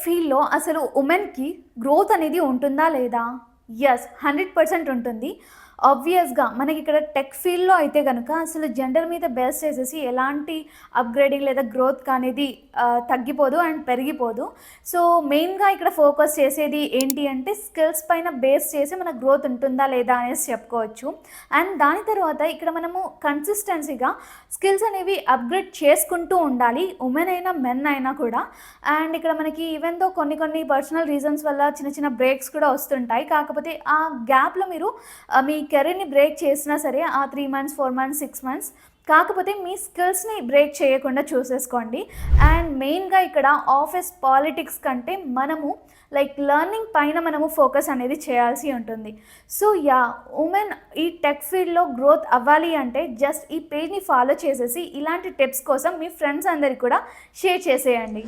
ఫీల్డ్‌లో అసలు ఉమెన్‌కి గ్రోత్ అనేది ఉంటుందా లేదా? యెస్. 100% ఉంటుంది. ఆబ్వియస్‌గా మనకిక్కడ టెక్ ఫీల్డ్‌లో అయితే గనక అసలు జెండర్ మీద బేస్ చేసేసి ఎలాంటి అప్‌గ్రేడింగ్ లేదా గ్రోత్ అనేది తగ్గిపోదు అండ్ పెరిగిపోదు. సో, మెయిన్‌గా ఇక్కడ ఫోకస్ చేసేది ఏంటి అంటే స్కిల్స్ పైన బేస్ చేసి మన గ్రోత్ ఉంటుందా లేదా అనేసి చెప్పుకోవచ్చు. అండ్ దాని తర్వాత ఇక్కడ మనము కన్సిస్టెన్సీగా స్కిల్స్ అనేవి అప్‌గ్రేడ్ చేసుకుంటూ ఉండాలి. ఉమెన్ అయినా, మెన్ అయినా కూడా. అండ్ ఇక్కడ మనకి ఈవెన్ దో కొన్ని కొన్ని పర్సనల్ రీజన్స్ వల్ల చిన్న చిన్న బ్రేక్స్ కూడా వస్తుంటాయి. కాకపోతే ఆ గ్యాప్‌లో మీరు మీ కెరీర్‌ని బ్రేక్ చేసినా సరే ఆ 3 మంత్స్, 4 మంత్స్, 6 మంత్స్ కాకపోతే మీ స్కిల్స్‌ని బ్రేక్ చేయకుండా చూసేసుకోండి. అండ్ మెయిన్‌గా ఇక్కడ ఆఫీస్ పాలిటిక్స్ కంటే మనము లైక్ లెర్నింగ్ పైన మనము ఫోకస్ అనేది చేయాల్సి ఉంటుంది. So, yeah! ఉమెన్ ఈ టెక్ ఫీల్డ్‌లో గ్రోత్ అవ్వాలి అంటే జస్ట్ ఈ పేజ్‌ని ఫాలో చేసేసి ఇలాంటి టిప్స్ కోసం మీ ఫ్రెండ్స్ అందరికి కూడా షేర్ చేసేయండి.